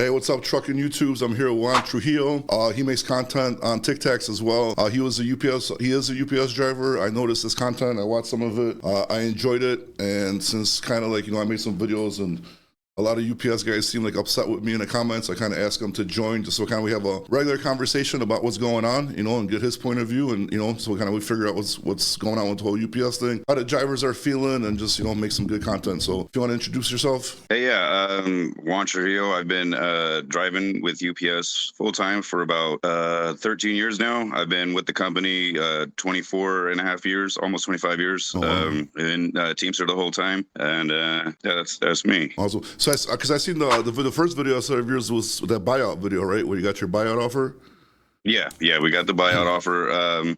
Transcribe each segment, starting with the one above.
Hey, what's up, Trucking YouTubes? I'm here with Juan Trujillo. He makes content on TikToks as well. He is a UPS driver. I noticed his content. I watched some of it. I enjoyed it. And since kind of like, I made some videos and a lot of UPS guys seem like upset with me in the comments. I kind of asked them to join just so kind of we have a regular conversation about what's going on, and get his point of view. And, so kind of we figure out what's going on with the whole UPS thing, how the drivers are feeling, and just, make some good content. So if you want to introduce yourself. Hey, yeah, Juan Trujillo. I've been driving with UPS full time for about 13 years now. I've been with the company 24 and a half years, almost 25 years. Oh, wow. Been Teamster the whole time. And that's me. Awesome. So because I seen the first video I saw of yours was that buyout video, right? Where you got your buyout offer. Yeah, we got the buyout offer.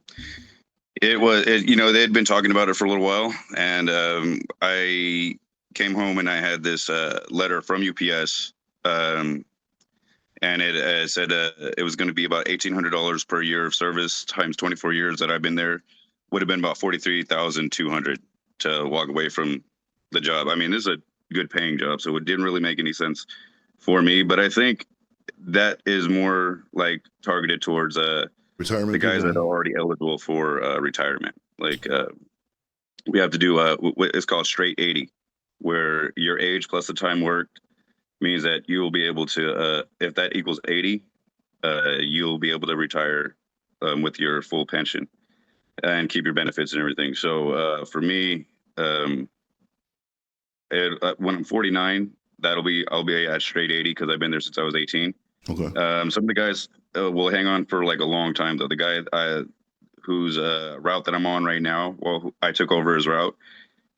They had been talking about it for a little while, and I came home and I had this letter from UPS, and it said it was going to be about $1,800 per year of service times 24 years that I've been there. Would have been about $43,200 to walk away from the job. I mean, this is a good paying job, so it didn't really make any sense for me. But I think that is more like targeted towards retirement, the guys that are already eligible for retirement. Like we have to do it's called straight 80, where your age plus the time worked means that you will be able to, if that equals 80, you'll be able to retire with your full pension and keep your benefits and everything. So for me, when I'm 49, I'll be at straight 80 because I've been there since I was 18. Okay. Some of the guys will hang on for like a long time though. The guy whose route that I'm on right now, I took over his route,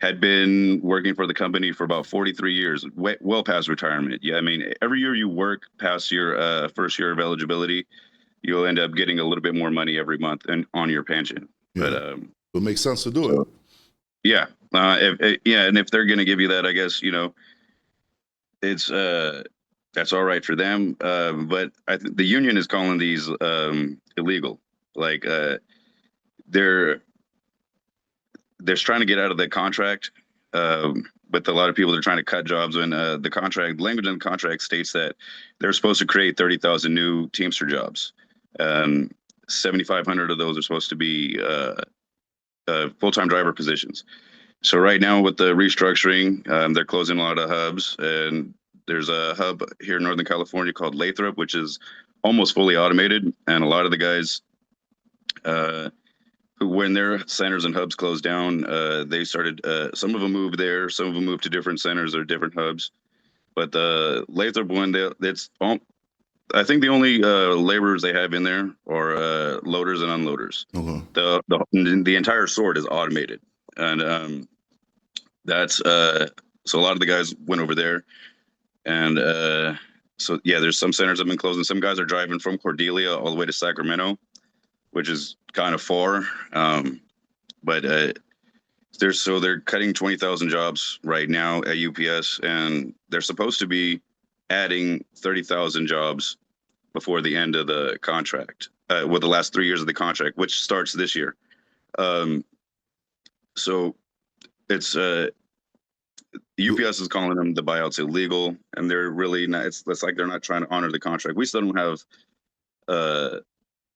had been working for the company for about 43 years, well past retirement. Yeah, I mean, every year you work past your first year of eligibility, you'll end up getting a little bit more money every month and on your pension. Yeah. But it makes sense to do it. Yeah. And if they're going to give you that, I guess, it's that's all right for them. But I think the union is calling these illegal. Like they're trying to get out of the contract. But a lot of people are trying to cut jobs when the language in the contract states that they're supposed to create 30,000 new Teamster jobs. 7,500 of those are supposed to be full-time driver positions. So right now with the restructuring, they're closing a lot of hubs, and there's a hub here in Northern California called Lathrop, which is almost fully automated. And a lot of the guys who, when their centers and hubs closed down, they started, some of them moved there, some of them moved to different centers or different hubs. But the Lathrop one, I think the only laborers they have in there are loaders and unloaders. Okay. The entire sort is automated. And that's so a lot of the guys went over there, and so yeah, there's some centers have been closing. Some guys are driving from Cordelia all the way to Sacramento, which is kind of far. But they're cutting 20,000 jobs right now at UPS, and they're supposed to be adding 30,000 jobs before the end of the contract, with the last 3 years of the contract, which starts this year. So it's UPS is calling them the buyouts illegal, and they're really not. It's like they're not trying to honor the contract. We still don't have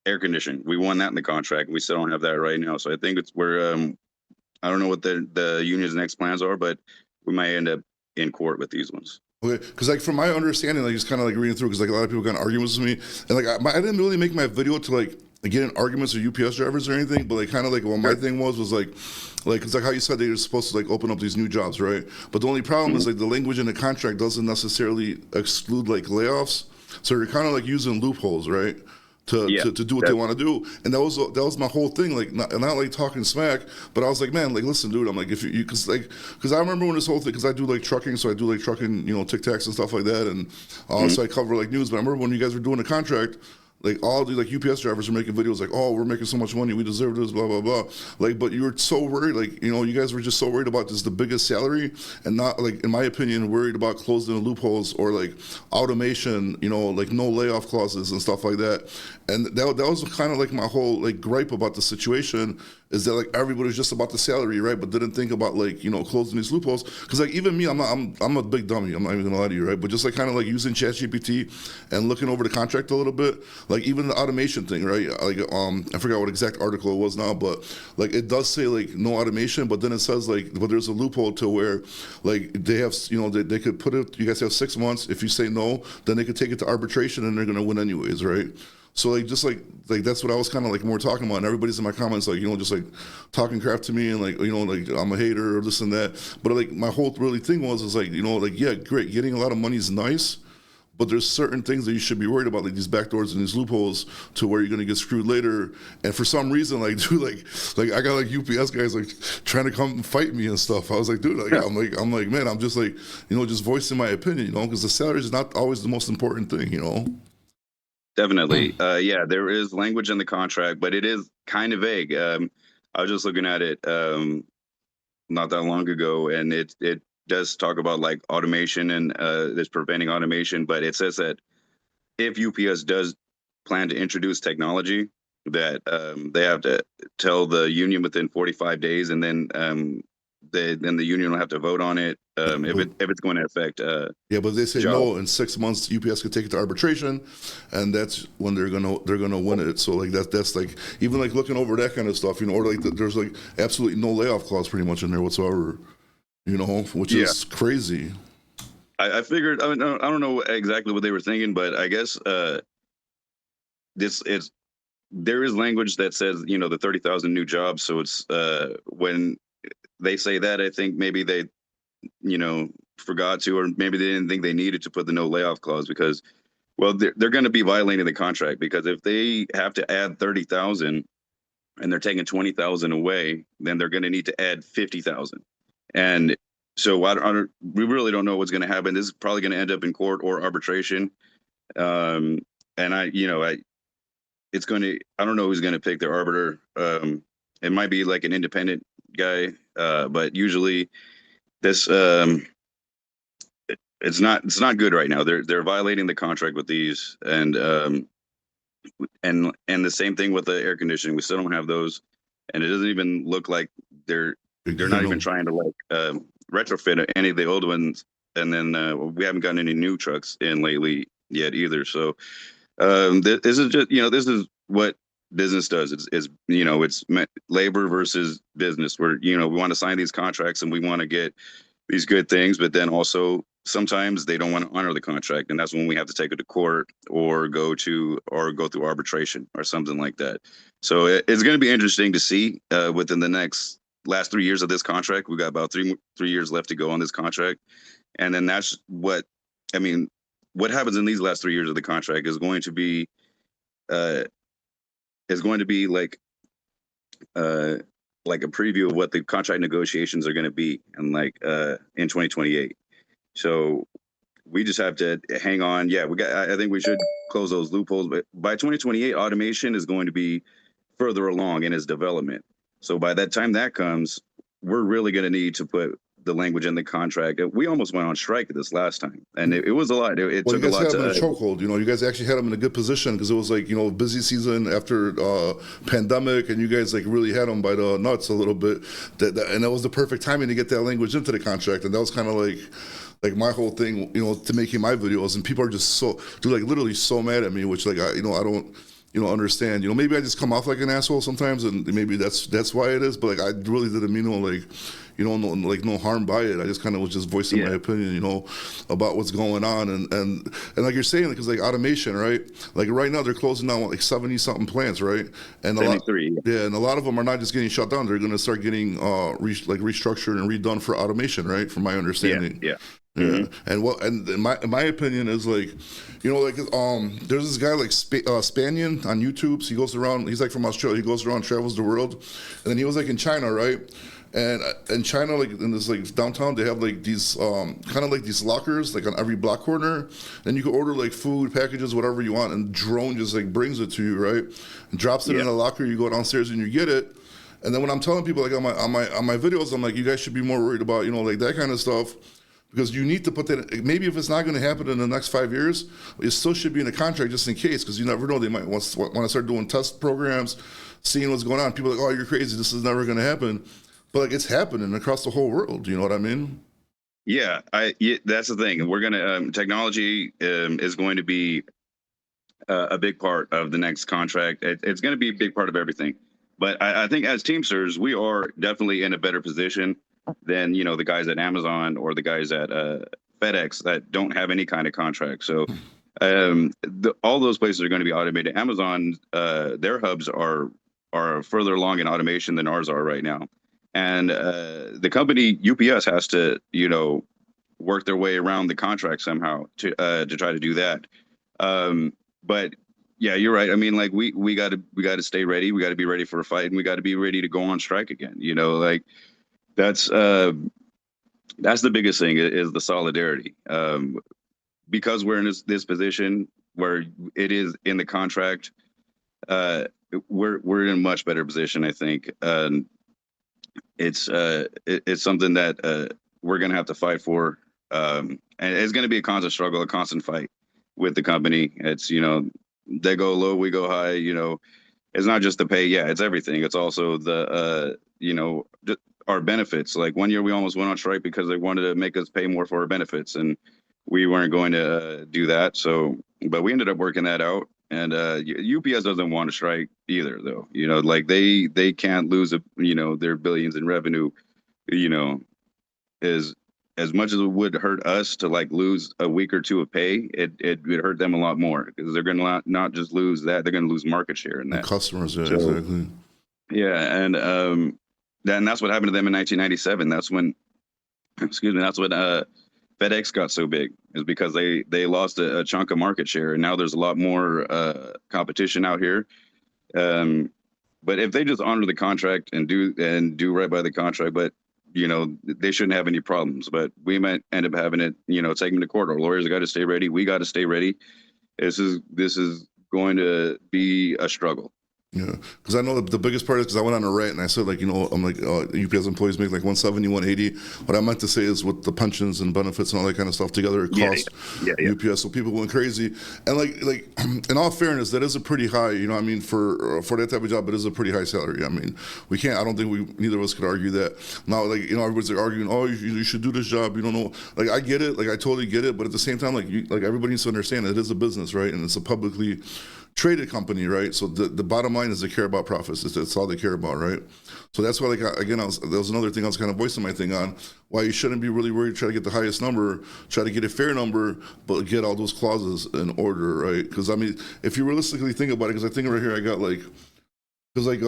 air conditioning. We won that in the contract. We still don't have that right now. So I think I don't know what the union's next plans are, but we might end up in court with these ones. Okay, because like from my understanding, like just kind of like reading through, because like a lot of people got arguments with me, and like I didn't really make my video to like get in arguments with UPS drivers or anything, but like kind of like what my thing was like it's like how you said they're supposed to like open up these new jobs, right? But the only problem is like the language in the contract doesn't necessarily exclude like layoffs, so you're kind of like using loopholes, right? To do what they want to do, and that was my whole thing. Like not like talking smack, but I was like, man, like listen, dude. I'm like, if you because I remember when this whole thing, because I do like trucking, so I do like trucking, TikToks and stuff like that, and so I cover like news. But I remember when you guys were doing the contract, like all the like UPS drivers are making videos like, oh, we're making so much money, we deserve this, blah blah blah. Like, but you were so worried, like you guys were just so worried about just the biggest salary, and not like, in my opinion, worried about closing the loopholes or like automation, like no layoff clauses and stuff like that. And that was kind of like my whole like gripe about the situation. is that like everybody's just about the salary, right? But didn't think about like, you know, closing these loopholes. Because like even me, I'm a big dummy. I'm not even gonna lie to you, right? But just like kind of like using ChatGPT and looking over the contract a little bit, like even the automation thing, right? Like I forgot what exact article it was now, but like it does say like no automation, but then it says like, but there's a loophole to where like they have, you know, they could put it. You guys have 6 months. If you say no, then they could take it to arbitration and they're gonna win anyways, right? So like just like that's what I was kind of like more talking about, and everybody's in my comments like, you know, just like talking crap to me and like, you know, like I'm a hater or this and that. But like my whole really thing is like, you know, like yeah, great, getting a lot of money is nice, but there's certain things that you should be worried about, like these backdoors and these loopholes to where you're gonna get screwed later. And for some reason, like dude, like I got like UPS guys like trying to come fight me and stuff. I was like, dude, like I'm like man, I'm just like, you know, just voicing my opinion, you know, because the salary is not always the most important thing, you know. Definitely. Yeah, there is language in the contract, but it is kind of vague. I was just looking at it not that long ago, and it does talk about like automation and this preventing automation, but it says that if UPS does plan to introduce technology, that they have to tell the union within 45 days, and then then the union will have to vote on it if it's going to affect. Yeah, but they say job. no. In 6 months, UPS could take it to arbitration, and that's when they're gonna win it. So like that's like even like looking over that kind of stuff, you know, or like there's like absolutely no layoff clause pretty much in there whatsoever, you know, which is crazy. I figured. I mean, I don't know exactly what they were thinking, but I guess there is language that says, you know, the 30,000 new jobs. So it's when they say that, I think maybe they, you know, forgot to, or maybe they didn't think they needed to put the no layoff clause because, well, they're going to be violating the contract, because if they have to add 30,000 and they're taking 20,000 away, then they're going to need to add 50,000. And so we really don't know what's going to happen. This is probably going to end up in court or arbitration. And it's going to, I don't know who's going to pick their arbiter. It might be like an independent guy, but usually this it's not good right now. They're violating the contract with these, and the same thing with the air conditioning. We still don't have those, and it doesn't even look like they're not even trying to like retrofit any of the old ones. And then we haven't gotten any new trucks in lately yet either. So this is just, you know, this is what business does. It's you know, it's labor versus business, where, you know, we want to sign these contracts and we want to get these good things, but then also sometimes they don't want to honor the contract, and that's when we have to take it to court or go through arbitration or something like that. So it's going to be interesting to see within the last 3 years of this contract. We got about three years left to go on this contract, and then that's what I mean. What happens in these last 3 years of the contract is going to be like a preview of what the contract negotiations are going to be, and like in 2028. So we just have to hang on. Yeah, I think we should close those loopholes. But by 2028, automation is going to be further along in its development. So by that time that comes, we're really going to need to put the language in the contract. We almost went on strike this last time, and it was a lot. It took a lot. You guys had them in a chokehold. You know, you guys actually had them in a good position because it was like, you know, busy season after pandemic, and you guys like really had them by the nuts a little bit. And that was the perfect timing to get that language into the contract, and that was kind of like my whole thing, you know, to making my videos. And people are just like literally so mad at me, which like I don't. You know, understand. You know, maybe I just come off like an asshole sometimes, and maybe that's why it is. But like, I really didn't mean no harm by it. I just kind of was just voicing my opinion, you know, about what's going on, and like you're saying, because like automation, right? Like right now they're closing down like 70 something plants, right? And 73. And a lot of them are not just getting shut down; they're going to start geting restructured and redone for automation, right? From my understanding. Yeah. Mm-hmm. And my opinion is like, you know, like there's this guy like Spanian on YouTube. So he goes around. He's like from Australia. He goes around, travels the world, and then he was like in China, right? And in China, like in this like downtown, they have like these kind of like these lockers like on every block corner. And you can order like food, packages, whatever you want, and drone just like brings it to you, right? And drops it in a locker. You go downstairs and you get it. And then when I'm telling people like on my videos, I'm like, you guys should be more worried about, you know, like that kind of stuff. because you need to put that. Maybe if it's not going to happen in the next 5 years, it still should be in a contract just in case, because you never know. They might want to start doing test programs, seeing what's going on. People are like, oh, you're crazy. This is never going to happen. But like, it's happening across the whole world. You know what I mean? Yeah, that's the thing. We're gonna technology is going to be a big part of the next contract. It's going to be a big part of everything. But I think as Teamsters, we are definitely in a better position than the guys at Amazon or the guys at FedEx that don't have any kind of contract. So all those places are going to be automated. Amazon, their hubs are further along in automation than ours are right now. And the company UPS has to, work their way around the contract somehow to try to do that. But yeah, you're right. I mean, like we got to stay ready. We got to be ready for a fight, and we got to be ready to go on strike again. Like that's the biggest thing is the solidarity. Because we're in this position where it is in the contract, we're in a much better position, I think. It's something that we're gonna have to fight for, and it's gonna be a constant struggle, a constant fight with the company. It's they go low, we go high. It's not just the pay. Yeah, it's everything. It's also the our benefits. Like 1 year we almost went on strike because they wanted to make us pay more for our benefits, and we weren't going to do that. So, but we ended up working that out. And UPS doesn't want to strike either, though. Like they can't lose their billions in revenue. As much as it would hurt us to like lose a week or two of pay, it would hurt them a lot more, because they're going to not just lose that, they're going to lose market share in that. And customers, yeah, So, exactly. Yeah, and that's what happened to them in 1997. That's when, excuse me, that's when FedEx got so big, is because they lost a chunk of market share, and now there's a lot more competition out here. But if they just honor the contract and do right by the contract, but they shouldn't have any problems. But we might end up having it, taking to court. Our lawyers got to stay ready. We got to stay ready. This is going to be a struggle. Yeah, because I know the biggest part is because I went on a rant and I said, like, I'm like, UPS employees make like 170, 180. What I meant to say is with the pensions and benefits and all that kind of stuff together, it costs UPS. So people went crazy. And like in all fairness, that is a pretty high, I mean, for that type of job, it is a pretty high salary. I mean, I don't think neither of us could argue that. Now, like, everybody's like arguing, oh, you should do this job. You don't know. Like, I get it. Like, I totally get it. But at the same time, like everybody needs to understand it is a business, right? And it's a publicly traded company, right? So the bottom line is they care about profits. That's all they care about, right? So that's why, like, again, there was another thing I was kind of voicing my thing on, why you shouldn't be really worried, try to get the highest number, try to get a fair number, but get all those clauses in order, right? Because, I mean, if you realistically think about it, because I think right here I got like, because like,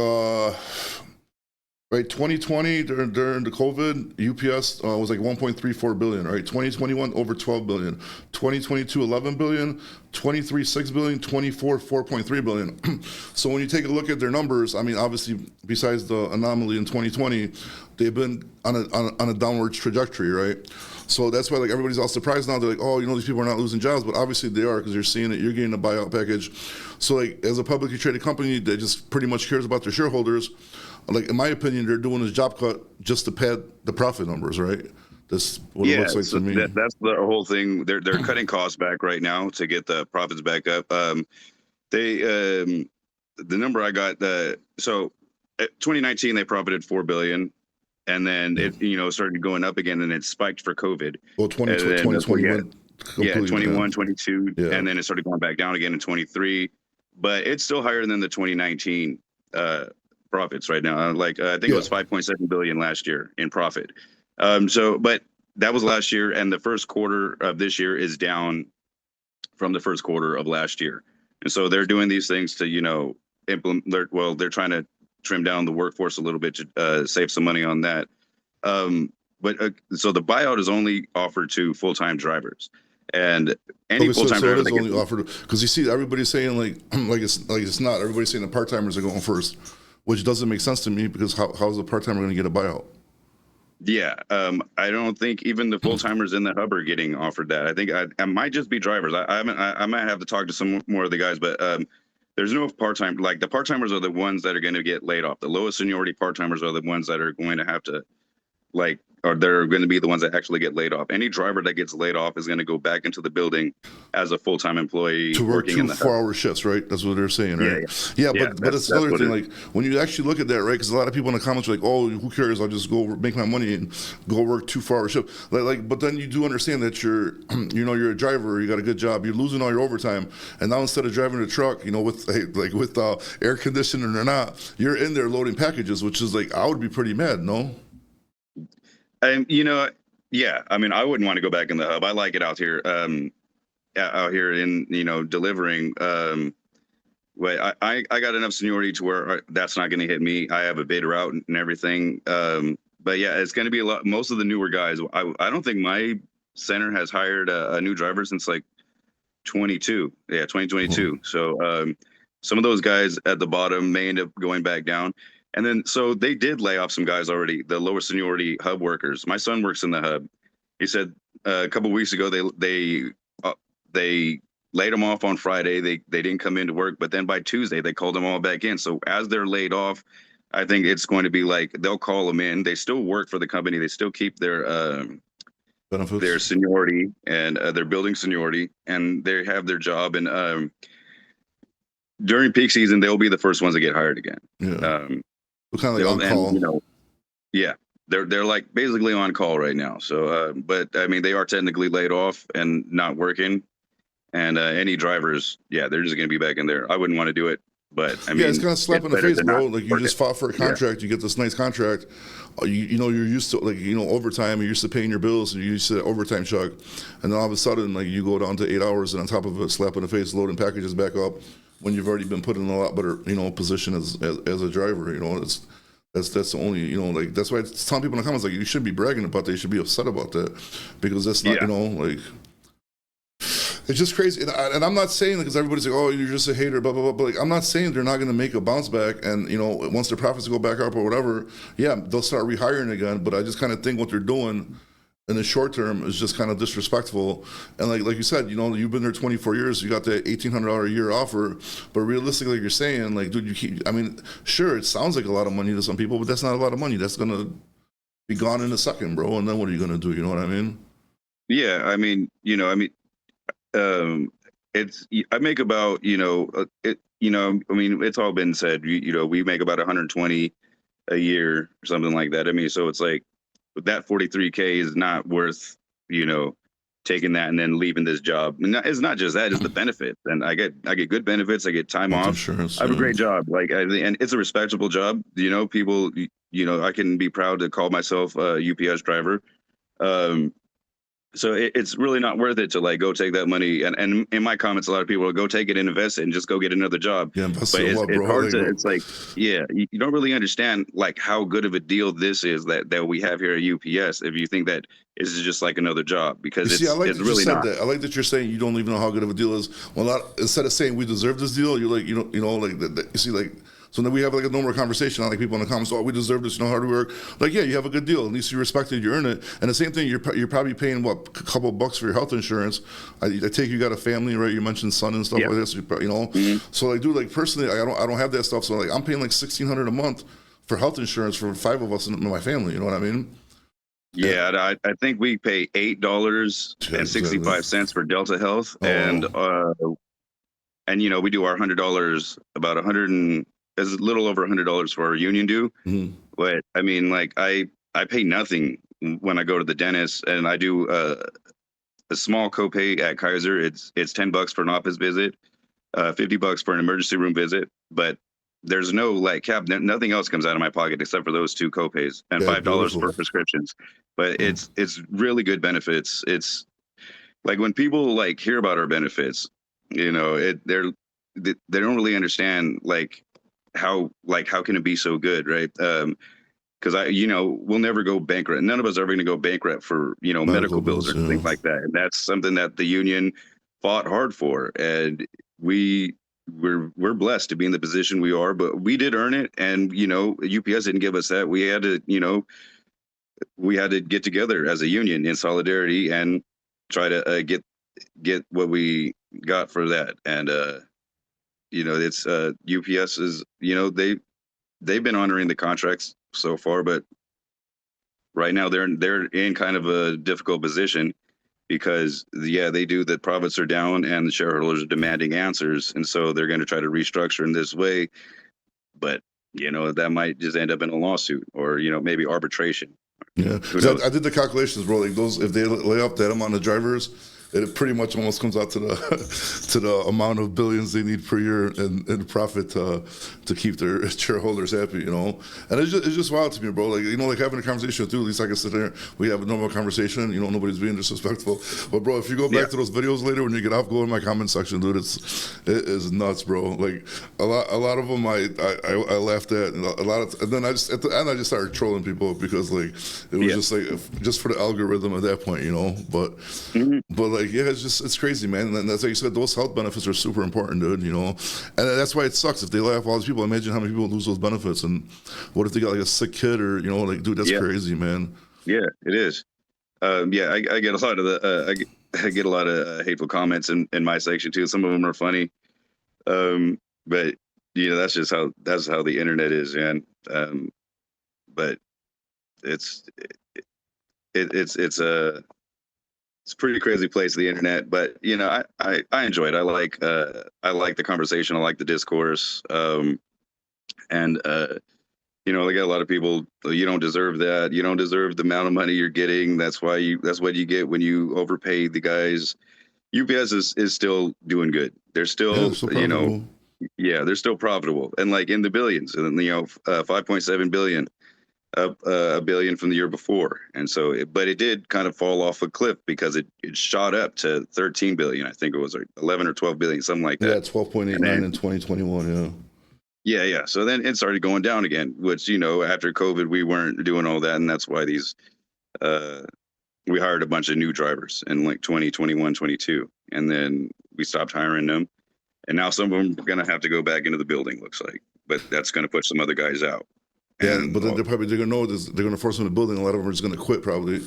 right, 2020 during the COVID, UPS was like 1.34 billion, right? 2021 over 12 billion, 2022 11 billion, 23 6 billion, 24 4.3 billion. So when you take a look at their numbers, I mean, obviously besides the anomaly in 2020, they've been on a downward trajectory, right? So that's why, like, everybody's all surprised now. They're like, oh, these people are not losing jobs, but obviously they are, because you're seeing it. You're getting a buyout package. So, like, as a publicly traded company that just pretty much cares about their shareholders, like, in my opinion, they're doing this job cut just to pad the profit numbers, right? That's what it looks like to me. That's the whole thing. They're cutting costs back right now to get the profits back up. The number I got, so 2019 they profited $4 billion. And then it started going up again, and it spiked for COVID. Well, 2021. Yeah, 21, 22, and then it started going back down again in 23. But it's still higher than the 2019 profits right now. Like, I think it was 5.7 billion last year in profit. But that was last year, and the first quarter of this year is down from the first quarter of last year. And so they're doing these things to implement. Well, they're trying to trim down the workforce a little bit to save some money on that. So the buyout is only offered to full-time drivers, and any full-time driver. So it is only offered, because you see everybody's saying like it's not. Everybody's saying the part-timers are going first, which doesn't make sense to me, because how's a part-timer going to get a buyout? Yeah, I don't think even the full-timers in the hub are getting offered that. I think I might just be drivers. I might have to talk to some more of the guys, but there's no part-time. Like, the part-timers are the ones that are going to get laid off. The lowest seniority part-timers are the ones that are going to have to, like, or they're going to be the ones that actually get laid off. Any driver that gets laid off is going to go back into the building as a full-time employee To work working in two the hub. 4-hour shifts, right? That's what they're saying, Yeah, right? yeah, Yeah, yeah. but it's That's another what thing. it. Like when you actually look at that, right? Because a lot of people in the comments are like, "Oh, who cares? I'll just go make my money and go work 2 4-hour shifts." But then you do understand that you're, you're a driver. You got a good job. You're losing all your overtime, and now instead of driving a truck, with with air conditioning or not, you're in there loading packages, which is like I would be pretty mad, no? And yeah. I mean, I wouldn't want to go back in the hub. I like it out here. Out here in delivering. But I got enough seniority to where that's not going to hit me. I have a bid route and everything. But yeah, it's going to be a lot. Most of the newer guys. I don't think my center has hired a new driver since like 22. Yeah, 2022. So some of those guys at the bottom may end up going back down. And then so they did lay off some guys already, the lower seniority hub workers. My son works in the hub. He said a couple of weeks ago they laid them off on Friday. They didn't come into work, but then by Tuesday they called them all back in. So as they're laid off, I think it's going to be like they'll call them in. They still work for the company. They still keep their Benefits. seniority and their building seniority, and they have their job. And during peak season, they'll be the first ones to get hired again. Yeah. Kind of like on and call. yeah, they're like basically on call right now. So, but I mean, they are technically laid off and not working. And any drivers, yeah, they're just going to be back in there. I wouldn't want to do it, but I mean, Yeah, it's kind of slap in the better face, than bro. not Like you working. just fought for a contract, you get this nice contract. You're used to overtime. You're used to paying your bills, and you're used to that overtime check. And then all of a sudden, like you go down to 8 hours, and on top of it, slap in the face, loading packages back up when you've already been put in a lot better, position as a driver. That's the only, that's why it's telling people in the comments, like, you shouldn't be bragging about that. You should be upset about that because that's not, it's just crazy. And I'm not saying that because everybody's like, oh, you're just a hater, blah, blah, blah. But like, I'm not saying they're not going to make a bounce back. And, once their profits go back up or whatever, yeah, they'll start rehiring again. But I just kind of think what they're doing in the short term is just kind of disrespectful. And like you said, you've been there 24 years, you got that $1,800 a year offer, but realistically, like you're saying, like, dude, sure, it sounds like a lot of money to some people, but that's not a lot of money. That's going to be gone in a second, bro. And then what are you going to do? You know what I mean? Yeah, I mean, it's I make about I mean, it's all been said. We make about 120 a year or something like that. I mean, so it's like that 43K is not worth taking that and then leaving this job. And it's not just that; it's the benefits. And I get good benefits. I get time Health off. insurance, I have a yeah. great job. And it's a respectable job. People. I can be proud to call myself a UPS driver. So it's really not worth it to like go take that money. And in my comments, a lot of people will go take it and invest it and just go get another job. Yeah, invest But in it's, what, it's bro? hard Like, to. It's like, yeah, you don't really understand like how good of a deal this is that we have here at UPS. If you think that this is just like another job, because I like it's that you really said not. that. I like that you're saying you don't even know how good of a deal is. Well, instead of saying we deserve this deal, you're like, like that. You see, like. So then we have like a normal conversation. I like people in the comments, oh, we deserve this, hard work. Like, yeah, you have a good deal. At least you respect it, you earn it. And the same thing, you're probably paying, what, a couple of bucks for your health insurance. I take you got a family, right? You mentioned son and stuff like this, So like, dude, like personally, I don't have that stuff. So like, I'm paying like $1,600 a month for health insurance for 5 of us in my family. You know what I mean? Yeah, I think we pay $8.65 for Delta Health, and we do our $100, about it's a little over $100 for our union due. Mm-hmm. But I mean, like I pay nothing when I go to the dentist, and I do a small copay at Kaiser. It's $10 for an office visit, $50 for an emergency room visit. But there's no like cap. Nothing else comes out of my pocket except for those 2 copays and $5 for prescriptions. But it's really good benefits. It's like when people like hear about our benefits, they don't really understand like how can it be so good, right? Because we'll never go bankrupt. None of us are ever going to go bankrupt for medical bills or things like that. And that's something that the union fought hard for, and we're blessed to be in the position we are. But we did earn it, and UPS didn't give us that. We had to get together as a union in solidarity and try to get what we got for that. And it's UPS is they've been honoring the contracts so far, but right now they're in kind of a difficult position because they do, the profits are down and the shareholders are demanding answers, and so they're going to try to restructure in this way. But that might just end up in a lawsuit or maybe arbitration. Yeah, Who 'cause knows? I did the calculations, bro. Like those, if they lay off that amount of drivers, it pretty much almost comes out to the to the amount of billions they need per year in profit to keep their shareholders happy. And it's just wild to me, bro. Like like having a conversation with you. At least I can sit there. We have a normal conversation. Nobody's being disrespectful. But bro, if you go back to those videos later when you get off, go in my comment section, dude. It is nuts, bro. Like a lot of them I laughed at, and and then at the end I just started trolling people because like it was just like just for the algorithm at that point, But like, yeah, it's crazy, man. And that's like you said, those health benefits are super important, dude. And that's why it sucks if they lay off all these people. Imagine how many people lose those benefits, and what if they got like a sick kid or like, dude, that's crazy, man. Yeah, it is. I get a lot of I get a lot of hateful comments in my section too. Some of them are funny, but that's how the internet is, man. But it's a pretty crazy place, the internet. But I enjoy it. I like the conversation. I like the discourse. And I got a lot of people. You don't deserve that. You don't deserve the amount of money you're getting. That's what you get when you overpay the guys. UPS is still doing good. They're still, So profitable. they're still profitable, and like in the billions, and 5.7 billion, up a billion from the year before. And so, but it did kind of fall off a cliff because it shot up to 13 billion. I think it was 11 or 12 billion, something like that. Yeah, 12.89 in 2021. Yeah. Yeah. So then it started going down again, which, after COVID, we weren't doing all that. And that's why we hired a bunch of new drivers in like 2021, 22. And then we stopped hiring them. And now some of them are going to have to go back into the building, looks like. But that's going to push some other guys out. Yeah, but then they're going to know this. They're going to force them in the building. A lot of them are just going to quit probably.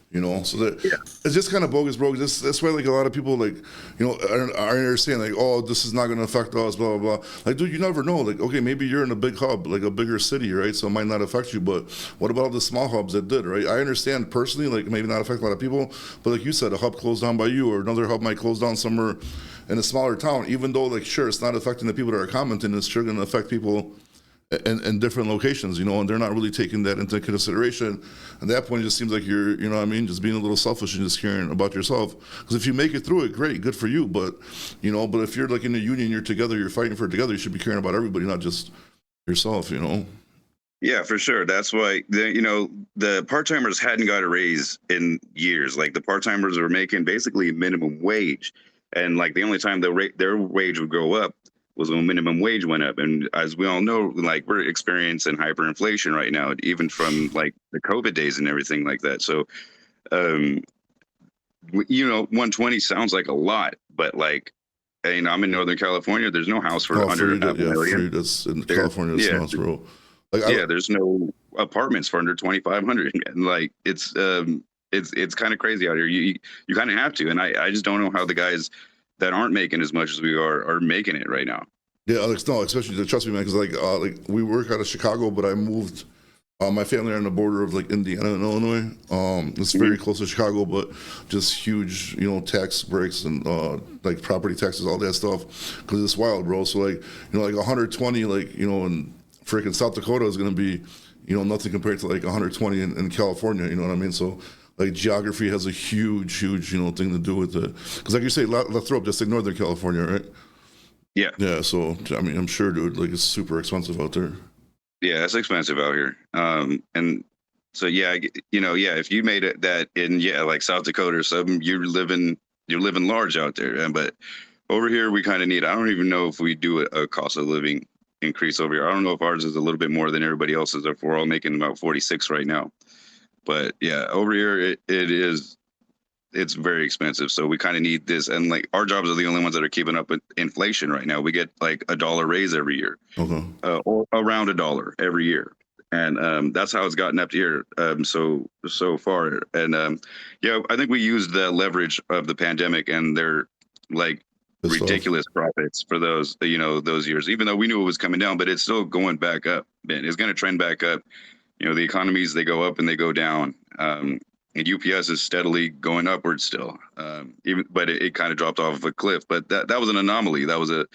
So that it's just kind of bogus, bro. That's why like a lot of people like, I understand like, oh, this is not going to affect us, blah blah blah. Like, dude, you never know. Like, okay, maybe you're in a big hub, like a bigger city, right? So it might not affect you. But what about all the small hubs that did, right? I understand personally, like maybe not affect a lot of people, but like you said, a hub closed down by you, or another hub might close down somewhere in a smaller town. Even though, like, sure, it's not affecting the people that are commenting, it's sure going to affect people in different locations, and they're not really taking that into consideration. At that point, it just seems like you're, just being a little selfish and just caring about yourself. Because if you make it through it, great, good for you. But, but if you're like in a union, you're together, you're fighting for it together, you should be caring about everybody, not just yourself, Yeah, for sure. That's why the part-timers hadn't got a raise in years. Like the part-timers are making basically minimum wage, and like the only time their wage would go up was when minimum wage went up. And as we all know, like we're experiencing hyperinflation right now, even from like the COVID days and everything like that. So, 120 sounds like a lot, but like, I'm in Northern California. There's no house for under $500,000. Free, that's in California. That's nuts, bro. Like, there's no apartments for under 2,500, and like it's kind of crazy out here. You kind of have to, and I just don't know how the guys that aren't making as much as we are making it right now. Yeah, Alex, no, especially trust me, man, because like we work out of Chicago, but I moved. My family are on the border of like Indiana and Illinois. It's very close to Chicago, but just huge, tax breaks and like property taxes, all that stuff, because it's wild, bro. So like, like 120, like in freaking South Dakota is going to be, nothing compared to like 120 in California. You know what I mean? So like geography has a huge, thing to do with it. Because like you say, Lathrop, just like Northern California, right? Yeah. Yeah. So I mean, I'm sure, dude, like it's super expensive out there. Yeah, it's expensive out here. And so if you made it that in like South Dakota or something, you're living large out there. But over here, we kind of need. I don't even know if we do a cost of living increase over here. I don't know if ours is a little bit more than everybody else's. If we're all making about 46 right now. But yeah, over here it's very expensive. So we kind of need this, and like our jobs are the only ones that are keeping up with inflation right now. We get like $1 raise every year, or around $1 every year, and that's how it's gotten up to here so far. And I think we used the leverage of the pandemic and their like ridiculous profits for those those years. Even though we knew it was coming down, but it's still going back up. Man, it's going to trend back up. The economies, they go up and they go down. And UPS is steadily going upwards still. But it kind of dropped off a cliff. But that was an anomaly. That was a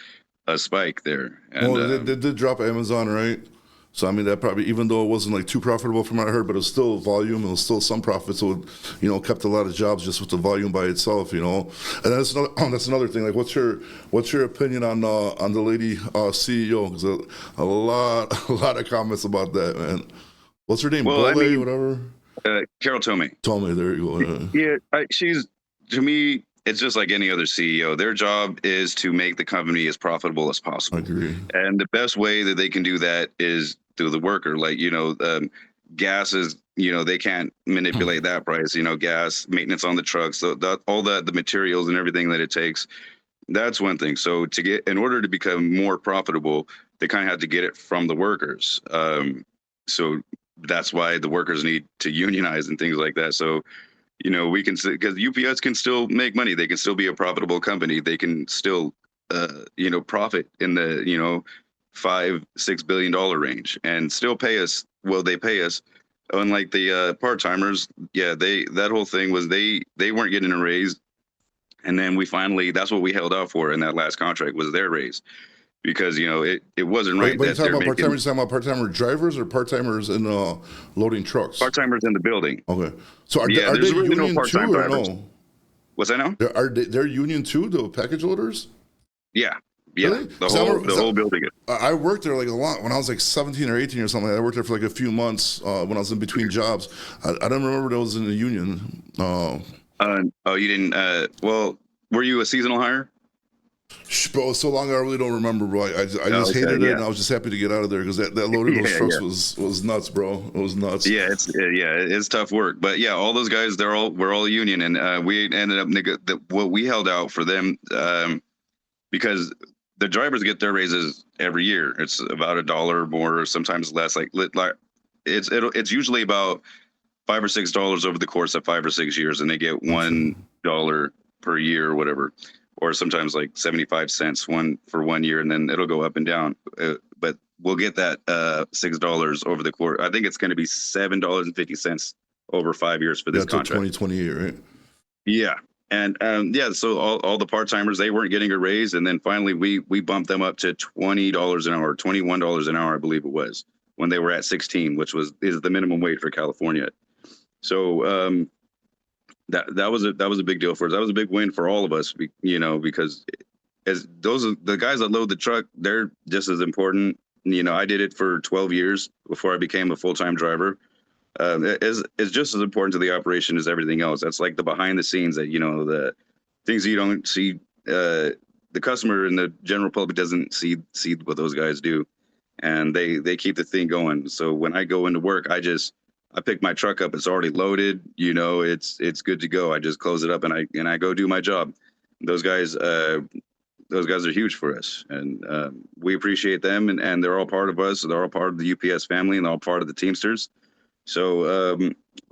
spike there. And Well, they did drop Amazon, right? So I mean, that probably, even though it wasn't like too profitable from what I heard, but it was still volume. It was still some profit, so it, kept a lot of jobs just with the volume by itself. And that's another that's another thing. Like, what's your opinion on the lady CEO? Because a lot of comments about that, man. What's her name? Well, Bole, whatever. Carol Tomei. Tomei, there you go. Yeah, she's, to me, it's just like any other CEO. Their job is to make the company as profitable as possible. I agree. And the best way that they can do that is through the worker. Like, gas is, they can't manipulate that price. Gas, maintenance on the trucks, so all the materials and everything that it takes. That's one thing. So in order to become more profitable, they kind of have to get it from the workers. So that's why the workers need to unionize and things like that. So, we can, because UPS can still make money. They can still be a profitable company. They can still, profit in the, $5-6 billion range and still pay us. Well, they pay us. Unlike the part-timers, that whole thing was they weren't getting a raise. And then that's what we held out for in that last contract was their raise. Because it wasn't right. But you're talking about part-timers. You're talking about part-timer drivers or part-timers in loading trucks. Part-timers in the building. Okay, so are they really union too or drivers. no? What's that now? They're union too, the package loaders? Yeah, really? The whole building. I worked there like a lot when I was like 17 or 18 or something. I worked there for like a few months when I was in between jobs. I don't remember that I was in the union. You didn't? Well, were you a seasonal hire? Bro, so long I really don't remember, bro. I just hated it, and I was just happy to get out of there because that loading those trucks was nuts, bro. It was nuts. Yeah, it's tough work, but yeah, all those guys, we're all union, and we ended up what we held out for them because the drivers get their raises every year. It's about $1 more, or sometimes less. Like it's usually about $5 or $6 over the course of 5 or 6 years, and they get $1 per year or whatever. Or sometimes like 75 cents for 1 year, and then it'll go up and down. But we'll get that $6 over the course. I think it's going to be $7.50 over 5 years for this contract. 2028, right? Yeah, and so all the part timers, they weren't getting a raise, and then finally we bumped them up to $20 an hour, $21 an hour, I believe it was, when they were at 16, which is the minimum wage for California. So that was a big deal for us. That was a big win for all of us, because as the guys that load the truck, they're just as important. I did it for 12 years before I became a full-time driver. It's just as important to the operation as everything else. That's like the behind the scenes that, the things you don't see, the customer and the general public doesn't see what those guys do. And they keep the thing going. So when I go into work, I pick my truck up. It's already loaded. It's good to go. I just close it up and I go do my job. Those guys are huge for us, and we appreciate them. And they're all part of us. They're all part of the UPS family, and they're all part of the Teamsters. So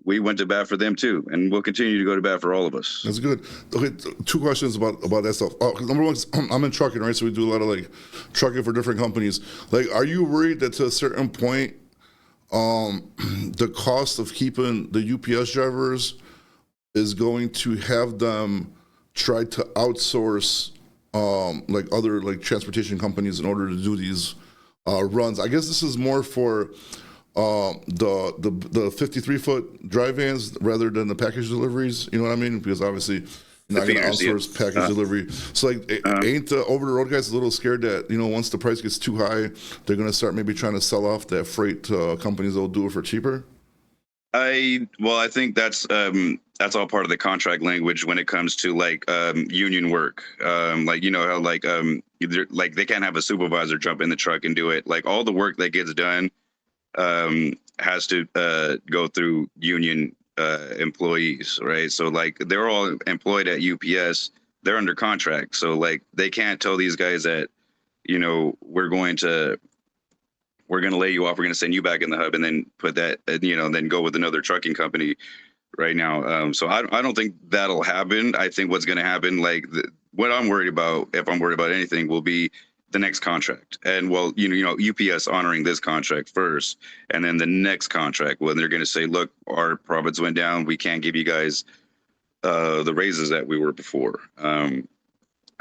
we went to bat for them too, and we'll continue to go to bat for all of us. That's good. Okay, 2 questions about that stuff. Number one, I'm in trucking, right? So we do a lot of like trucking for different companies. Like, are you worried that to a certain point, the cost of keeping the UPS drivers is going to have them try to outsource like other like transportation companies in order to do these runs? I guess this is more for the 53-foot dry vans rather than the package deliveries. You know what I mean? Because obviously you're not going to outsource package delivery. So like, ain't the over-the-road guys a little scared that, once the price gets too high, they're going to start maybe trying to sell off that freight to companies that'll do it for cheaper? I think that's all part of the contract language when it comes to like union work. Like, how like they can't have a supervisor jump in the truck and do it. Like, all the work that gets done has to go through union employees, right? So like, they're all employed at UPS. They're under contract, so like, they can't tell these guys that we're going to lay you off, we're going to send you back in the hub, and then put that then go with another trucking company right now. So I don't think that'll happen. I think what's going to happen, like what I'm worried about, if I'm worried about anything, will be the next contract. And well, UPS honoring this contract first, and then the next contract when they're going to say, look, our profits went down, we can't give you guys the raises that we were before. And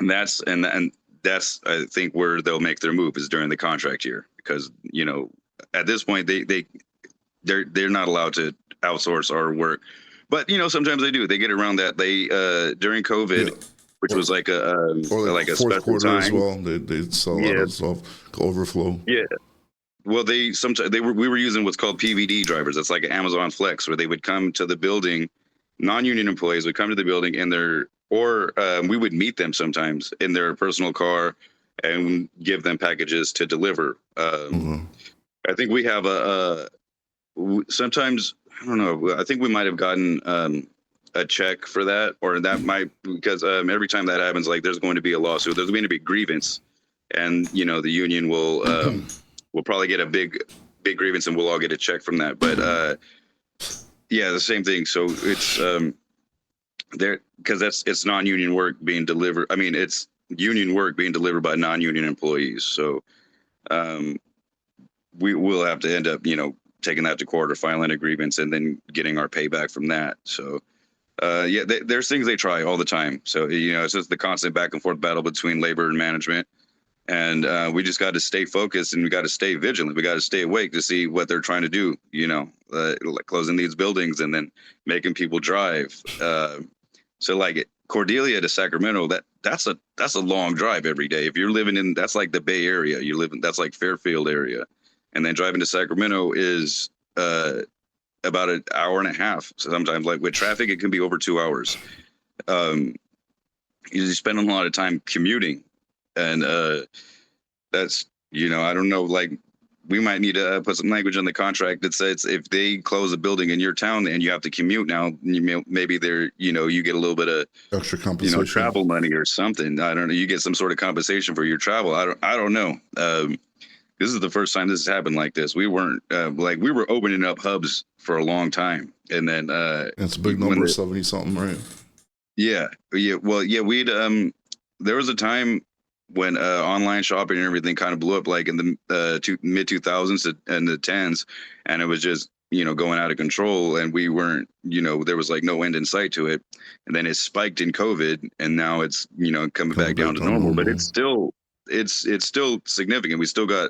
that's I think where they'll make their move is during the contract year, because at this point they're not allowed to outsource our work, but sometimes they do. They get around that. They during COVID. Yeah. Which was like a like a fourth quarter time. As well. They sell a lot of stuff, overflow. Yeah. Well, we were using what's called PVD drivers. That's like an Amazon Flex, where they would come to the building. Non-union employees would come to the building we would meet them sometimes in their personal car and give them packages to deliver. I think we have sometimes, I don't know, I think we might have gotten a check for that, or that might, because every time that happens, like there's going to be a lawsuit, there's going to be grievance, and the union will probably get a big grievance, and we'll all get a check from that. But yeah, the same thing. So it's there, because it's non-union work being delivered. I mean, it's union work being delivered by non-union employees. So we will have to end up taking that to court or filing a grievance and then getting our payback from that. So there's things they try all the time. So, it's just the constant back and forth battle between labor and management. And we just got to stay focused, and we got to stay vigilant. We got to stay awake to see what they're trying to do, like closing these buildings and then making people drive. So like Cordelia to Sacramento, that's a long drive every day. If you're living that's like the Bay Area, that's like Fairfield area. And then driving to Sacramento is about an hour and a half. So sometimes, like with traffic, it can be over 2 hours. You spend a lot of time commuting, and that's I don't know. Like we might need to put some language in the contract that says if they close a building in your town and you have to commute now, maybe you get a little bit of extra compensation, travel money or something. I don't know. You get some sort of compensation for your travel. I don't know. This is the first time this has happened like this. We weren't we were opening up hubs for a long time, and then it's a big number, 70 something, right? Yeah. Well, yeah, we'd there was a time when online shopping and everything kind of blew up, like in the mid 2000s and the 10s, and it was just going out of control, and we weren't there was like no end in sight to it, and then it spiked in COVID, and now it's coming back down to normal, but it's still significant. We still got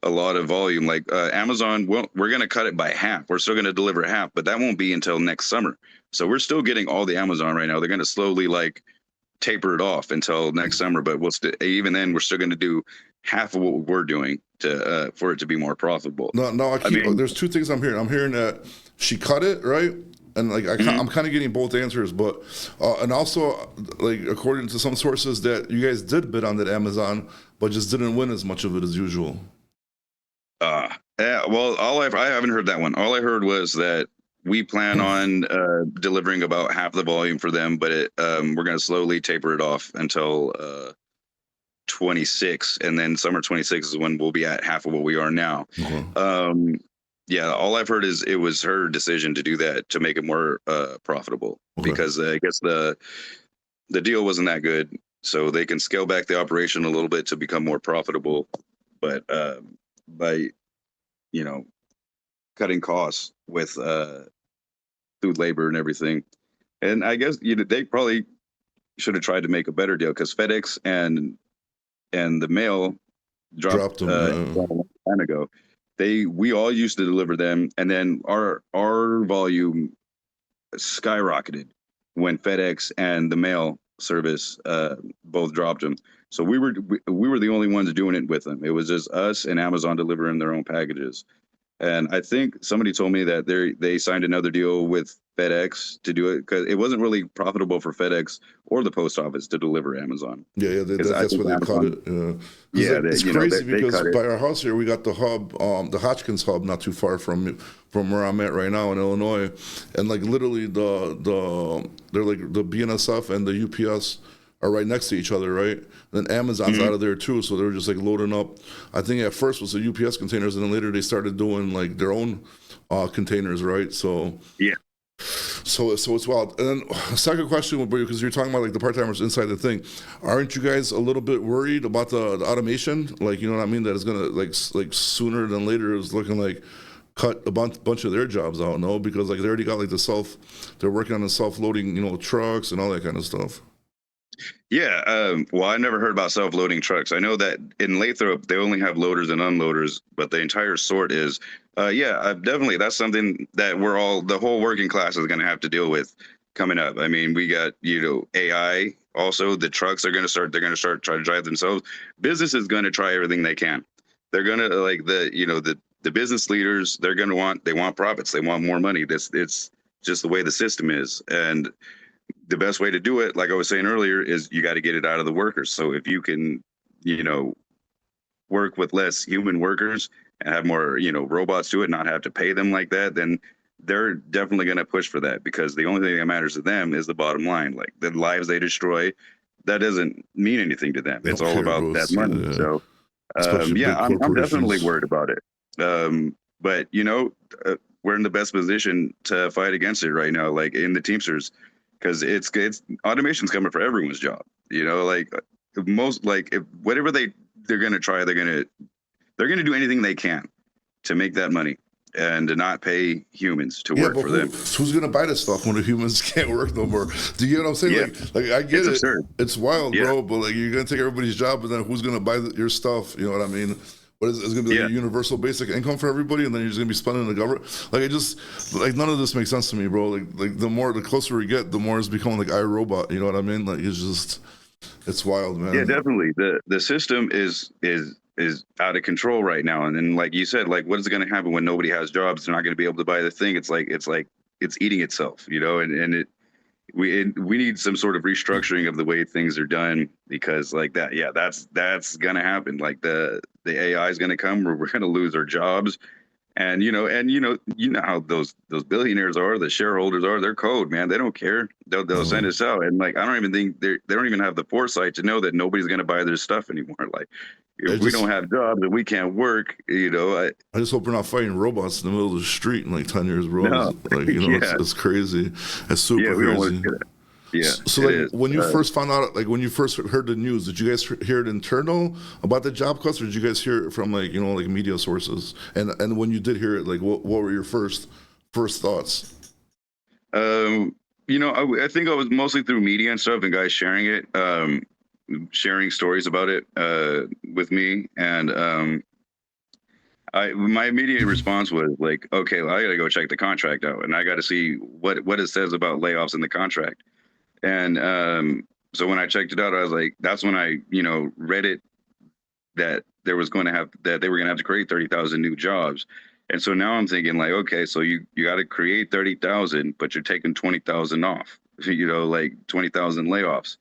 a lot of volume. Like Amazon, we're going to cut it by half. We're still going to deliver half, but that won't be until next summer. So we're still getting all the Amazon right now. They're going to slowly taper it off until next summer, but even then we're still going to do half of what we're doing to for it to be more profitable. No, there's two things I'm hearing. I'm hearing that she cut it, right? And I'm kind of getting both answers, but and also according to some sources that you guys did bid on that Amazon, but just didn't win as much of it as usual. Yeah. Well, I haven't heard that one. All I heard was that we plan on delivering about half the volume for them, but we're going to slowly taper it off until 26, and then summer 26 is when we'll be at half of what we are now. Mm-hmm. Yeah, all I've heard is it was her decision to do that to make it more profitable, because I guess the deal wasn't that good, so they can scale back the operation a little bit to become more profitable, but by cutting costs with food, labor, and everything. And I guess they probably should have tried to make a better deal, because FedEx and the mail dropped them a long time ago. We all used to deliver them, and then our volume skyrocketed when FedEx and the mail service both dropped them. So we were the only ones doing it with them. It was just us and Amazon delivering their own packages. And I think somebody told me that they signed another deal with FedEx to do it, because it wasn't really profitable for FedEx or the post office to deliver Amazon. Yeah, that's where they cut it. Yeah, it's crazy because by our house here we got the hub, the Hotchkiss hub, not too far from where I'm at right now in Illinois, and literally they're like the BNSF and the UPS are right next to each other, right? And then Amazon's out of there too, so they were just loading up. I think at first was the UPS containers, and then later they started doing their own containers, right? So yeah. So it's wild. And then second question would be, because you're talking about like the part timers inside the thing, aren't you guys a little bit worried about the automation? Like, you know what I mean? That is gonna like sooner than later is looking like cut a bunch of their jobs out. No, because like they already got like they're working on the self-loading, trucks and all that kind of stuff. Yeah, well, I never heard about self-loading trucks. I know that in Lathrop they only have loaders and unloaders, but the entire sort is. Definitely that's something that the whole working class is going to have to deal with coming up. I mean, we got AI. Also, the trucks are going to start. They're going to start trying to drive themselves. Business is going to try everything they can. They're going to like the business leaders. They want profits. They want more money. It's just the way the system is, and the best way to do it, like I was saying earlier, is you got to get it out of the workers. So if you can, work with less human workers and have more, robots do it, not have to pay them like that, then they're definitely going to push for that, because the only thing that matters to them is the bottom line. Like the lives they destroy, that doesn't mean anything to them. They It's don't all care, about bro. that money. So, Especially big I'm definitely corporations. worried about it. But we're in the best position to fight against it right now, like in the Teamsters, because it's automation's coming for everyone's job. Like most, like if whatever they're gonna try, they're gonna do anything they can to make that money and to not pay humans to Yeah, work but for them. who's gonna buy this stuff when the humans can't work no more? Do you get what I'm saying? Yeah, Like I get it's it. absurd. It's wild, Yeah, bro. But like you're gonna take everybody's job, and then who's gonna buy your stuff? You know what I mean? What is it's gonna be like yeah. a universal basic income for everybody, and then you're just gonna be spending the government. Like it just like none of this makes sense to me, bro. Like the closer we get, the more it's becoming like iRobot. You know what I mean? Like it's wild, Yeah, man. definitely. The system is out of control right now. And then, like you said, like what is going to happen when nobody has jobs? They're not going to be able to buy the thing. It's like it's eating itself, we need some sort of restructuring of the way things are done, because like that, yeah, that's gonna happen. Like the AI is gonna come where we're gonna lose our jobs. And how those billionaires are, the shareholders are, they're code, man. They don't care. They'll send us out. And like I don't even think they don't even have the foresight to know that nobody's gonna buy their stuff anymore. Like I if we don't just have jobs and we can't work, I just hope we're not fighting robots in the middle of the street in like 10 years, bro. no, Like yeah, it's crazy. It's yeah, super we don't want crazy. to do that. Yeah, So, it like, is. when you first found out, like, when you first heard the news, did you guys hear it internal about the job cuts, or did you guys hear it from, like, like media sources? And when you did hear it, like, what were your first thoughts? I think I was mostly through media and stuff, and guys sharing it, sharing stories about it with me, and my immediate response was like, okay, well, I gotta go check the contract out, and I got to see what it says about layoffs in the contract. And so when I checked it out, I was like, that's when I read it, that they were going to have to create 30,000 new jobs. And so now I'm thinking like, okay, so you got to create 30,000, but you're taking 20,000 off, like 20,000 layoffs.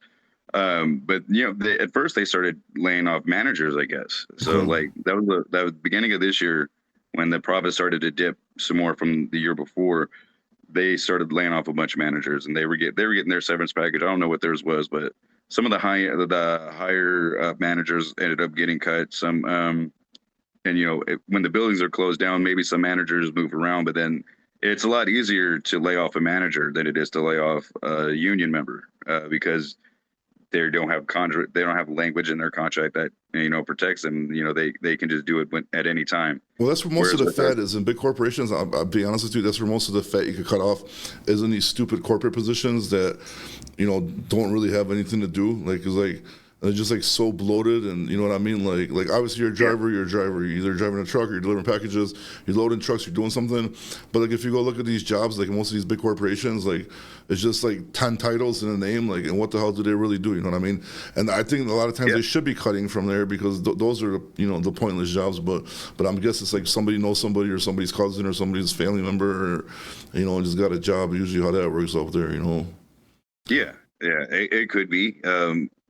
But at first they started laying off managers, I guess. So Okay. like that was the beginning of this year, when the profit started to dip some more from the year before. They started laying off a bunch of managers, and they were getting their severance package. I don't know what theirs was, but some of the higher managers ended up getting cut. Some and when the buildings are closed down, maybe some managers move around, but then it's a lot easier to lay off a manager than it is to lay off a union member, because they don't have language in their contract that protects them. They can just do it at any time. Well, that's where most of Whereas the with us, fat is in big corporations. I'll be honest with you. That's where most of the fat you could cut off is in these stupid corporate positions that, don't really have anything to do. Like, it's like they're just like so bloated, and you know what I mean. Like obviously you're a yeah, driver. You're a driver. You're either driving a truck or you're delivering packages. You're loading trucks. You're doing something. But like if you go look at these jobs, like in most of these big corporations, like it's just like 10 titles in a name. Like, and what the hell do they really do? You know what I mean? And I think a lot of times yeah. they should be cutting from there, because those are the pointless jobs. But I'm guessing it's like somebody knows somebody, or somebody's cousin, or somebody's family member, or just got a job. Usually how that works out there. Yeah, yeah, it could be.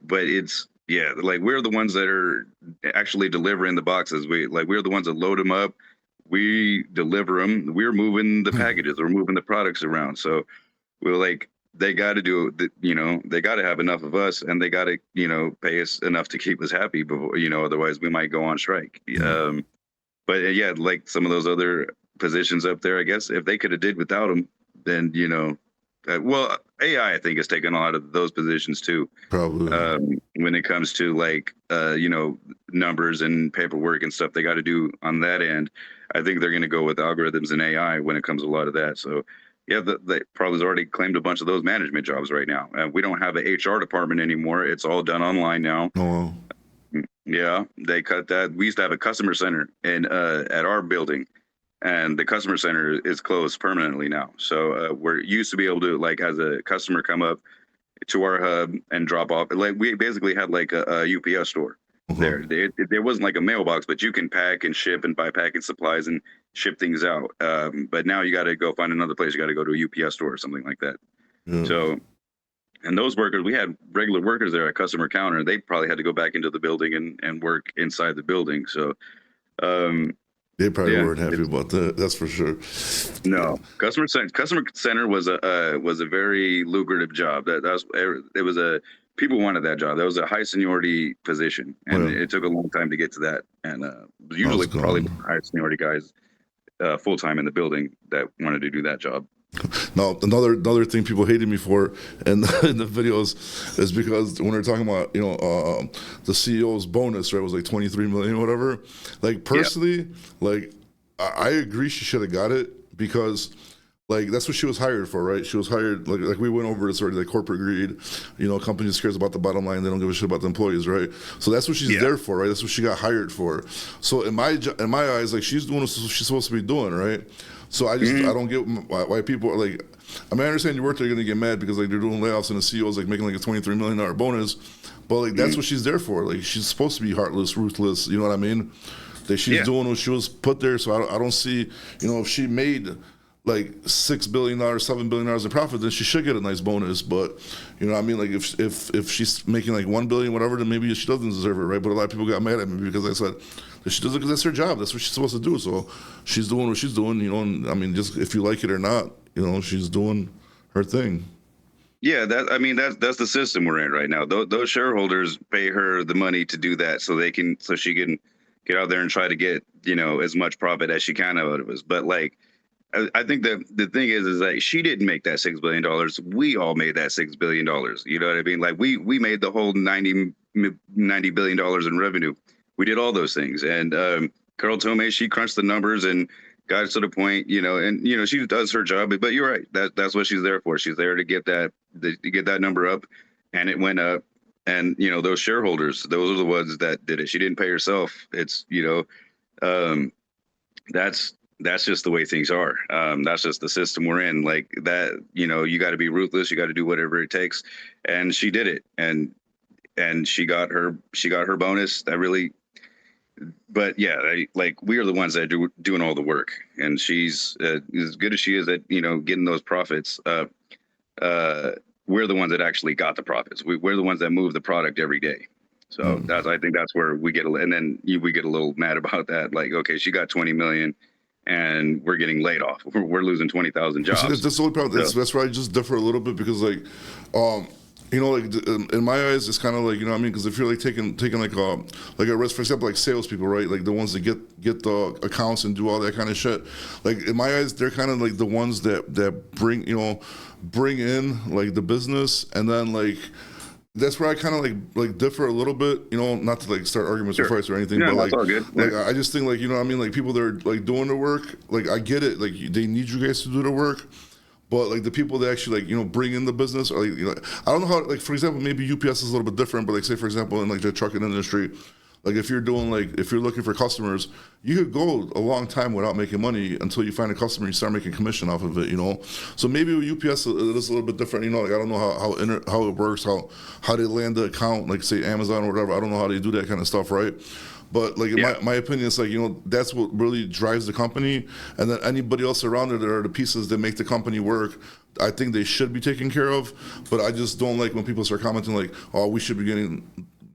But it's like we're the ones that are actually delivering the boxes. We're the ones that load them up. We deliver them. We're moving the packages. We're moving the products around. So we're like, they got to do the, they got to have enough of us, and they got to pay us enough to keep us happy before otherwise we might go on strike. But yeah, like some of those other positions up there, I guess if they could have did without them, then well, AI, I think, has taken a lot of those positions too. Probably. When it comes to like, numbers and paperwork and stuff they got to do on that end, I think they're going to go with algorithms and AI when it comes to a lot of that. So, yeah, they probably has already claimed a bunch of those management jobs right now. We don't have an HR department anymore. It's all done online now. Oh, Yeah, they cut that. We used to have a customer center in at our building, and the customer center is closed permanently now. So we're used to be able to, like, as a customer, come up to our hub and drop off. Like, we basically had like a UPS store there. There wasn't like a mailbox, but you can pack and ship and buy packing supplies and ship things out. But now you got to go find another place. You got to go to a UPS store or something like that. yeah. So, and those workers, we had regular workers there at customer counter. They probably had to go back into the building and work inside the building. So, um, They probably yeah, weren't happy about that. That's for sure. no, customer center was a very lucrative job. It was a people wanted that job. That was a high seniority position, and Yeah. it took a long time to get to that. And was usually probably gone. high seniority guys full time in the building that wanted to do that job. Now, another thing people hated me for in, in the videos is because when they're talking about the CEO's bonus, right, was like 23 million or whatever. Like personally, like I agree she should have got it because like that's what she was hired for, right? She was hired like we went over this already, like corporate greed. Companies cares about the bottom line; they don't give a shit about the employees, right? So that's what she's there for, right? That's what she got hired for. So in my eyes, like she's doing what she's supposed to be doing, right? So I don't get why people are like. I mean, I understand you work there, you're gonna get mad because like they're doing layoffs and the CEO's like making like a $23 million bonus, but like that's what she's there for. Like she's supposed to be heartless, ruthless. You know what I mean? That she's doing what she was put there. So I don't see, if she made like $6 billion, $7 billion in profit, then she should get a nice bonus. But you know what I mean? Like if she's making like $1 billion, whatever, then maybe she doesn't deserve it, right? But a lot of people got mad at me because I said that she does it because that's her job. That's what she's supposed to do. So she's doing what she's doing, and I mean, just if you like it or not, she's doing her thing. Yeah, that's the system we're in right now. Those shareholders pay her the money to do that, so she can get out there and try to get as much profit as she can out of us. But like, I think that the thing is that she didn't make that $6 billion. We all made that $6 billion. You know what I mean? Like we made the whole $90 billion in revenue. We did all those things, and Carol Tomei, she crunched the numbers and got it to the point, and she does her job. But you're right. That's what she's there for. She's there to get that number up, and it went up. And those shareholders, those are the ones that did it. She didn't pay herself. It's that's just the way things are. That's just the system we're in. Like that, you got to be ruthless. You got to do whatever it takes, and she did it. And she got her bonus. That really. But yeah, we are the ones that are doing all the work, and she's as good as she is at getting those profits. We're the ones that actually got the profits. We're the ones that move the product every day. So I think that's where we get we get a little mad about that. Like, okay, she got 20 million, and we're getting laid off. We're losing 20,000 jobs. See, that's the only problem. That's where I just differ a little bit because like. In my eyes, it's kind of like, because if you're like taking like a risk, for example, like salespeople, right? Like the ones that get the accounts and do all that kind of shit. Like in my eyes, they're kind of like the ones that bring in like the business, and then like that's where I kind of like differ a little bit. Not to like start arguments or fights or anything, but like that's all good. Like I just think like like people that are like doing the work, like I get it, like they need you guys to do the work. But like the people that actually like bring in the business, or like I don't know how, like for example, maybe UPS is a little bit different, but like say for example in like the trucking industry, like if you're looking for customers, you could go a long time without making money until you find a customer and you start making commission off of it, So maybe with UPS it is a little bit different, like I don't know how it works, how they land the account, like say Amazon or whatever. I don't know how they do that kind of stuff, right? But like in my opinion, it's like that's what really drives the company, and then anybody else around it that are the pieces that make the company work. I think they should be taken care of, but I just don't like when people start commenting like, "Oh, we should be getting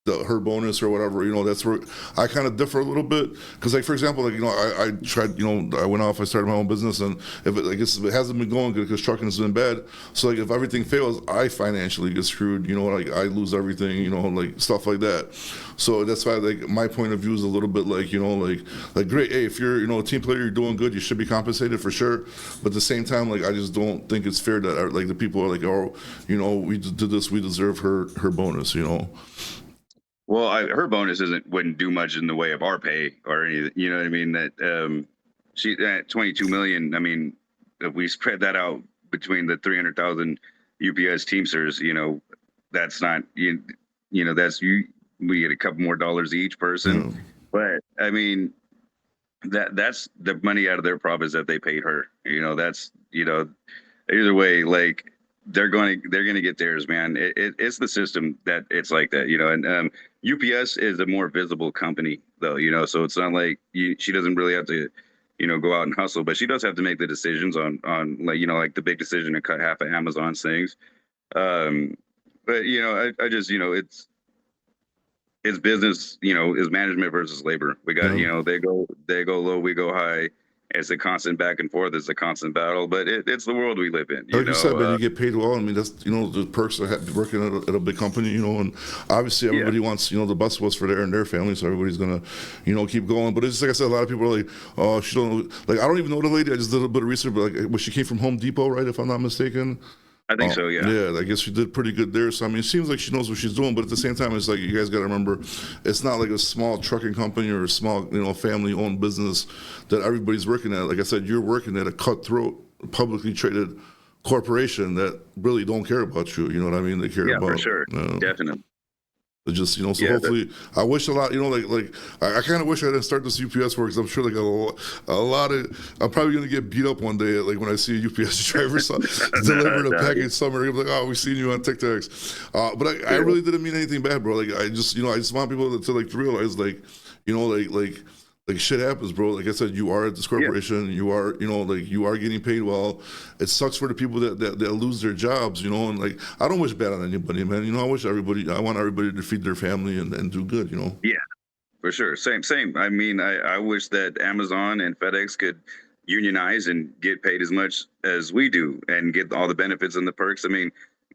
her bonus or whatever, that's where I kind of differ a little bit. Because, like, for example, like, I tried, I went off, I started my own business, and if it hasn't been going good because trucking has been bad. So, like, if everything fails, I financially get screwed, like, I lose everything, like, stuff like that. So that's why, like, my point of view is a little bit like, like, great, hey, if you're, a team player, you're doing good, you should be compensated for sure. But at the same time, like, I just don't think it's fair that, like, the people are like, oh, we did this, we deserve her bonus, Well, her bonus wouldn't do much in the way of our pay or anything. You know what I mean? That she at 22 million. I mean, if we spread that out between the 300,000 UPS Teamsters, that's not that's we get a couple more dollars each person. But I mean, that's the money out of their profits that they paid her. That's either way, like they're going to get theirs, man. It's the system that it's like that, and UPS is a more visible company though, so it's not like she doesn't really have to, go out and hustle, but she does have to make the decisions on like, like the big decision to cut half of Amazon's things. But I just, it's business, is management versus labor. We got, they go low, we go high. It's a constant back and forth. It's a constant battle, but it's the world we live in. Like you said, man, you get paid well. I mean, that's the perks of working at a big company. And obviously everybody wants the best was for their family, so everybody's gonna keep going. But it's just like I said, a lot of people are like, oh, she don't like. I don't even know the lady. I just did a bit of research, but like, she came from Home Depot, right? If I'm not mistaken. I think so, yeah. Yeah, I guess she did pretty good there. So, I mean, it seems like she knows what she's doing, but at the same time, it's like you guys got to remember, it's not like a small trucking company or a small, family-owned business that everybody's working at. Like I said, you're working at a cutthroat, publicly traded corporation that really don't care about you. You know what I mean? They care about... Yeah, for sure. Definitely. Just, so hopefully, I wish a lot, like I kind of wish I didn't start this UPS work, because I'm sure like a lot of, I'm probably going to get beat up one day, like when I see a UPS driver delivering a package somewhere, I'm like, oh, we've seen you on TikToks. But I really didn't mean anything bad, bro. Like, I just want people to like realize, like, like shit happens, bro. Like I said, you are at this corporation. You are, like you are getting paid well. It sucks for the people that lose their jobs, and like I don't wish bad on anybody, man. I want everybody to feed their family and do good, Yeah, for sure. Same. I mean, I wish that Amazon and FedEx could unionize and get paid as much as we do and get all the benefits and the perks. I mean,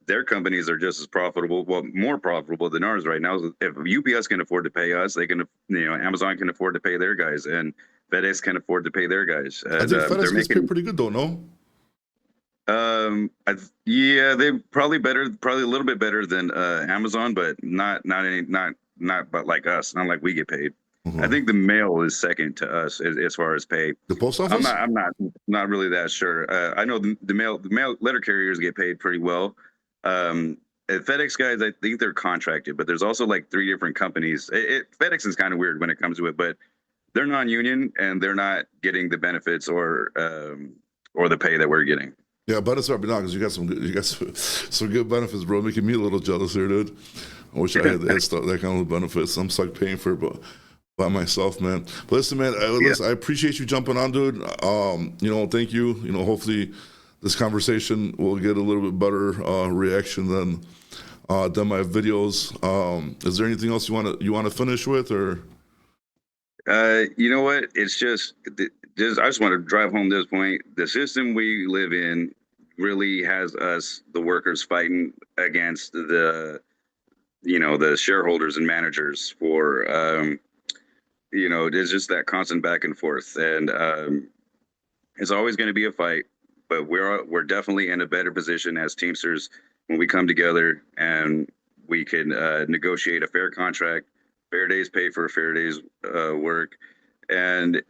their companies are just as profitable, well, more profitable than ours right now. If UPS can afford to pay us, they can, Amazon can afford to pay their guys, and FedEx can afford to pay their guys. And, I think FedEx gets paid pretty good though, no? Yeah, they probably a little bit better than Amazon, but not but like us, not like we get paid. I think the mail is second to us as far as pay. The post office? I'm not really that sure. I know the mail letter carriers get paid pretty well. FedEx guys, I think they're contracted, but there's also like 3 different companies. FedEx is kind of weird when it comes to it, but they're non-union and they're not getting the benefits or the pay that we're getting. Yeah, but it's right now because you got some good benefits, bro. Making me a little jealous here, dude. I wish I had that kind of benefits. I'm stuck paying for it, but by myself, man. But listen, man, I appreciate you jumping on, dude. Thank you. Hopefully this conversation will get a little bit better reaction than my videos. Is there anything else you want to finish with, or? You know what? It's just I just want to drive home this point. The system we live in really has us, the workers, fighting against the shareholders and managers for, there's just that constant back and forth. And it's always going to be a fight, but we're definitely in a better position as Teamsters when we come together and we can negotiate a fair contract, fair days pay for a fair day's work, and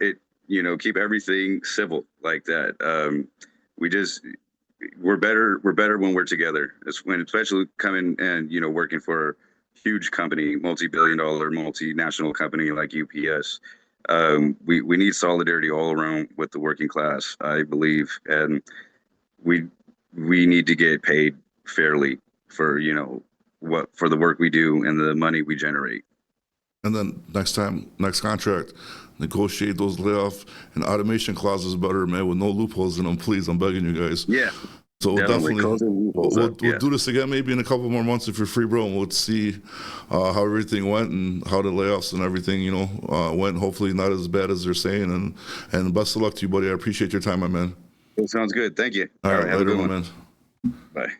keep everything civil like that. We're better when we're together. Especially coming and working for a huge company, multi-billion-dollar, multinational company like UPS. We need solidarity all around with the working class, I believe, and we need to get paid fairly for for the work we do and the money we generate. And then next contract, negotiate those layoff and automation clauses better, man, with no loopholes in them. Please, I'm begging you guys. Yeah. So we'll Definitely. Closing loopholes we'll up, yeah. do this again maybe in a couple more months if you're free, bro. And we'll see how everything went and how the layoffs and everything, went. Hopefully not as bad as they're saying. And best of luck to you, buddy. I appreciate your time, my man. It sounds good. Thank you. All right, Have a later, good my one. man. Bye.